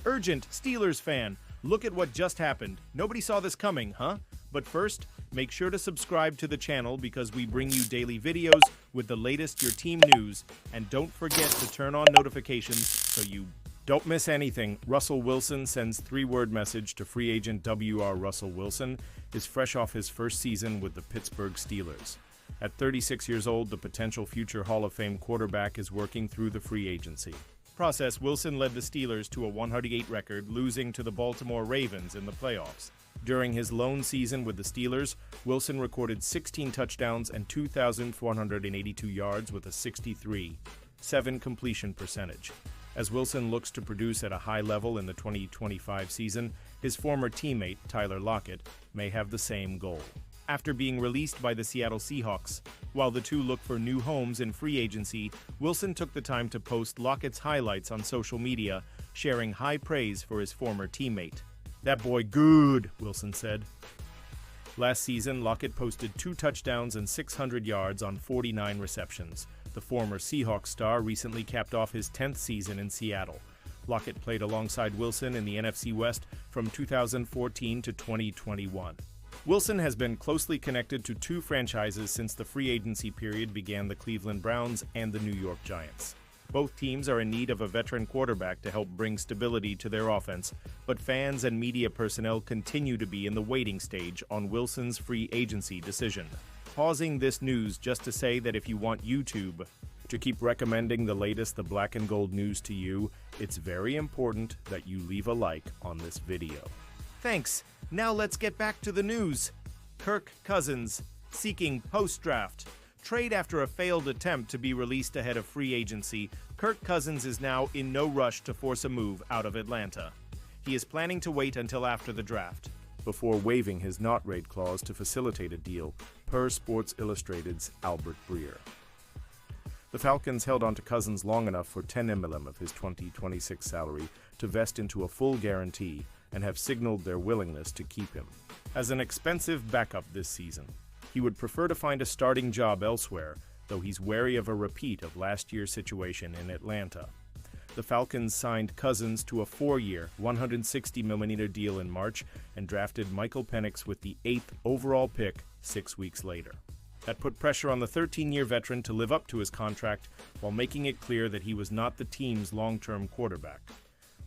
Urgent, Steelers fan, look at what just happened. Nobody saw this coming, huh? But first, make sure to subscribe to the channel because we bring you daily videos with the latest your team news. And don't forget to turn on notifications so you don't miss anything. Russell Wilson sends three-word message to free agent W.R. Russell Wilson is fresh off his first season with the Pittsburgh Steelers. At 36 years old, the potential future Hall of Fame quarterback is working through the free agency process. Wilson led the Steelers to a 108 record, losing to the Baltimore Ravens in the playoffs. During his lone season with the Steelers, Wilson recorded 16 touchdowns and 2,482 yards with a 63.7 completion percentage. As Wilson looks to produce at a high level in the 2025 season, his former teammate, Tyler Lockett, may have the same goal. After being released by the Seattle Seahawks, while the two look for new homes in free agency, Wilson took the time to post Lockett's highlights on social media, sharing high praise for his former teammate. "That boy good," Wilson said. Last season, Lockett posted 2 touchdowns and 600 yards on 49 receptions. The former Seahawks star recently capped off his 10th season in Seattle. Lockett played alongside Wilson in the NFC West from 2014 to 2021. Wilson has been closely connected to 2 franchises since the free agency period began: the Cleveland Browns and the New York Giants. Both teams are in need of a veteran quarterback to help bring stability to their offense, but fans and media personnel continue to be in the waiting stage on Wilson's free agency decision. Pausing this news just to say that if you want YouTube to keep recommending the latest The Black and Gold news to you, it's very important that you leave a like on this video. Thanks. Now let's get back to the news. Kirk Cousins seeking post-draft trade after a failed attempt to be released ahead of free agency. Kirk Cousins is now in no rush to force a move out of Atlanta. He is planning to wait until after the draft before waiving his not-rate clause to facilitate a deal, per Sports Illustrated's Albert Breer. The Falcons held on to Cousins long enough for $10 million of his 2026 salary to vest into a full guarantee and have signaled their willingness to keep him as an expensive backup this season. He would prefer to find a starting job elsewhere, though he's wary of a repeat of last year's situation in Atlanta. The Falcons signed Cousins to a 4-year, $160 million deal in March and drafted Michael Penix with the 8th overall pick 6 weeks later. That put pressure on the 13-year veteran to live up to his contract while making it clear that he was not the team's long-term quarterback.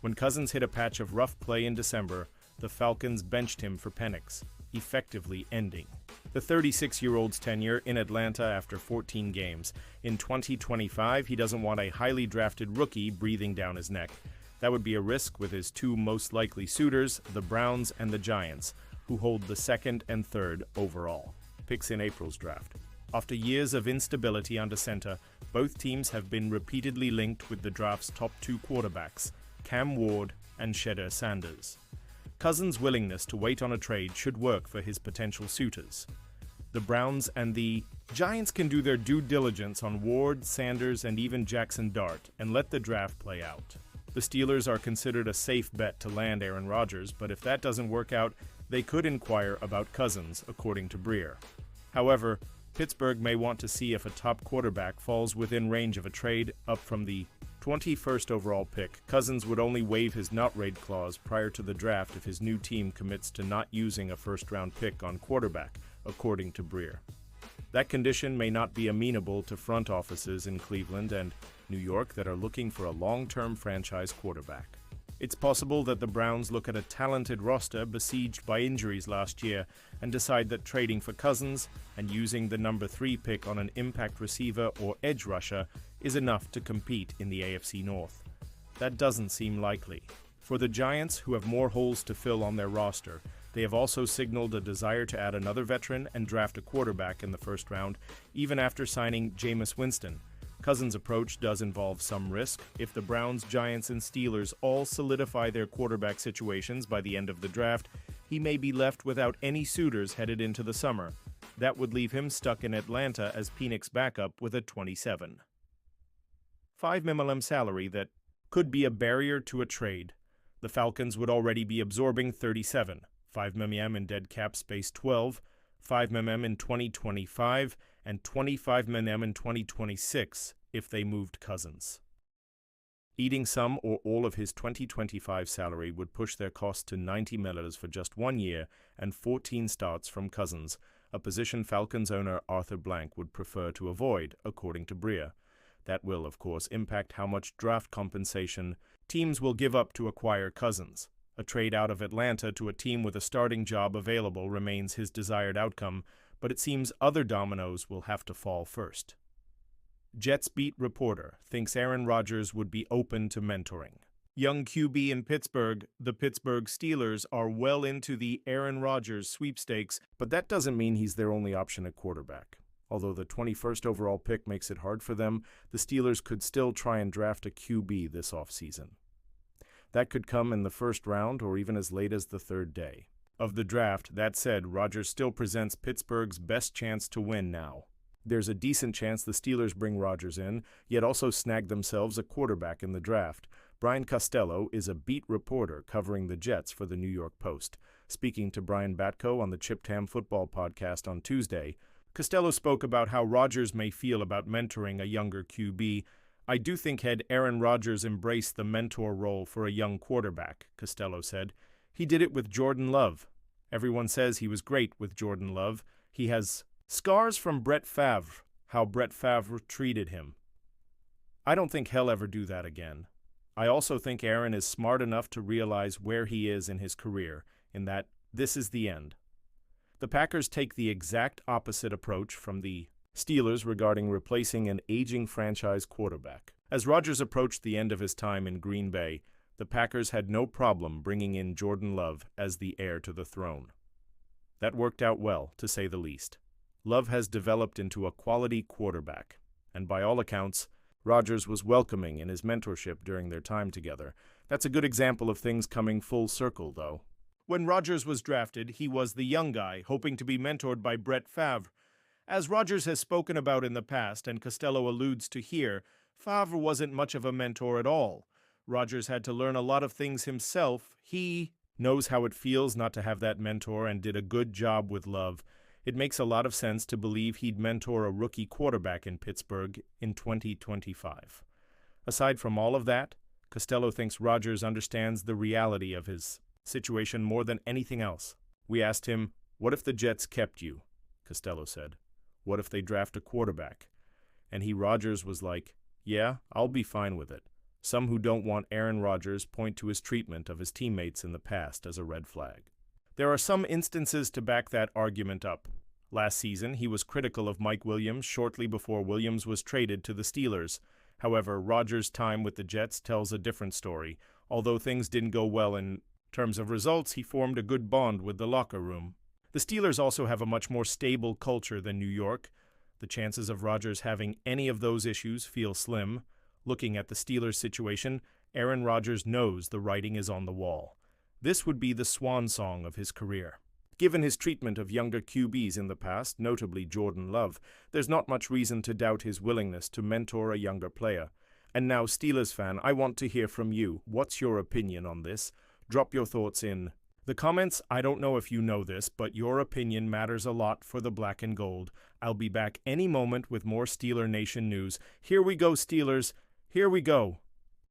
When Cousins hit a patch of rough play in December, the Falcons benched him for Penix, effectively ending the 36-year-old's tenure in Atlanta after 14 games. In 2025, he doesn't want a highly drafted rookie breathing down his neck. That would be a risk with his 2 most likely suitors, the Browns and the Giants, who hold the 2nd and 3rd overall picks in April's draft. After years of instability under center, both teams have been repeatedly linked with the draft's top 2 quarterbacks, Cam Ward and Shedeur Sanders. Cousins' willingness to wait on a trade should work for his potential suitors. The Browns and the Giants can do their due diligence on Ward, Sanders, and even Jackson Dart and let the draft play out. The Steelers are considered a safe bet to land Aaron Rodgers, but if that doesn't work out, they could inquire about Cousins, according to Breer. However, Pittsburgh may want to see if a top quarterback falls within range of a trade up from the 21st overall pick. Cousins would only waive his not-rate clause prior to the draft if his new team commits to not using a first-round pick on quarterback, according to Breer. That condition may not be amenable to front offices in Cleveland and New York that are looking for a long-term franchise quarterback. It's possible that the Browns look at a talented roster besieged by injuries last year and decide that trading for Cousins and using the number 3 pick on an impact receiver or edge rusher is enough to compete in the AFC North. That doesn't seem likely. For the Giants, who have more holes to fill on their roster, they have also signaled a desire to add another veteran and draft a quarterback in the first round, even after signing Jameis Winston. Cousins' approach does involve some risk. If the Browns, Giants, and Steelers all solidify their quarterback situations by the end of the draft, he may be left without any suitors headed into the summer. That would leave him stuck in Atlanta as Penix backup with a $27.5 million salary that could be a barrier to a trade. The Falcons would already be absorbing $37.5 million in dead cap space, $12.5 million in 2025, and $25 million in 2026 if they moved Cousins. Eating some or all of his 2025 salary would push their cost to $90 million for just 1 year and 14 starts from Cousins, a position Falcons owner Arthur Blank would prefer to avoid, according to Breer. That will, of course, impact how much draft compensation teams will give up to acquire Cousins. A trade out of Atlanta to a team with a starting job available remains his desired outcome, but it seems other dominoes will have to fall first. Jets beat reporter thinks Aaron Rodgers would be open to mentoring. Young QB in Pittsburgh, the Pittsburgh Steelers are well into the Aaron Rodgers sweepstakes, but that doesn't mean he's their only option at quarterback. Although the 21st overall pick makes it hard for them, the Steelers could still try and draft a QB this offseason. That could come in the first round or even as late as the third day of the draft. That said, Rodgers still presents Pittsburgh's best chance to win now. There's a decent chance the Steelers bring Rodgers in, yet also snag themselves a quarterback in the draft. Brian Costello is a beat reporter covering the Jets for the New York Post. Speaking to Brian Batko on the Chipped Ham Football podcast on Tuesday, Costello spoke about how Rodgers may feel about mentoring a younger QB. I do think had Aaron Rodgers embraced the mentor role for a young quarterback, Costello said. He did it with Jordan Love. Everyone says he was great with Jordan Love. He has scars from Brett Favre, how Brett Favre treated him. I don't think he'll ever do that again. I also think Aaron is smart enough to realize where he is in his career, in that this is the end. The Packers take the exact opposite approach from the Steelers regarding replacing an aging franchise quarterback. As Rodgers approached the end of his time in Green Bay, the Packers had no problem bringing in Jordan Love as the heir to the throne. That worked out well, to say the least. Love has developed into a quality quarterback, and by all accounts, Rodgers was welcoming in his mentorship during their time together. That's a good example of things coming full circle, though. When Rodgers was drafted, he was the young guy, hoping to be mentored by Brett Favre. As Rodgers has spoken about in the past, and Costello alludes to here, Favre wasn't much of a mentor at all. Rodgers had to learn a lot of things himself. He knows how it feels not to have that mentor and did a good job with Love. It makes a lot of sense to believe he'd mentor a rookie quarterback in Pittsburgh in 2025. Aside from all of that, Costello thinks Rodgers understands the reality of his situation more than anything else. We asked him, "What if the Jets kept you?" Costello said. "What if they draft a quarterback?" And Rodgers was like, "Yeah, I'll be fine with it." Some who don't want Aaron Rodgers point to his treatment of his teammates in the past as a red flag. There are some instances to back that argument up. Last season, he was critical of Mike Williams shortly before Williams was traded to the Steelers. However, Rodgers' time with the Jets tells a different story. Although things didn't go well in terms of results, he formed a good bond with the locker room. The Steelers also have a much more stable culture than New York. The chances of Rodgers having any of those issues feel slim. Looking at the Steelers' situation, Aaron Rodgers knows the writing is on the wall. This would be the swan song of his career. Given his treatment of younger QBs in the past, notably Jordan Love, there's not much reason to doubt his willingness to mentor a younger player. And now, Steelers fan, I want to hear from you. What's your opinion on this? Drop your thoughts in the comments. I don't know if you know this, but your opinion matters a lot for the Black and Gold. I'll be back any moment with more Steeler Nation news. Here we go, Steelers. Here we go.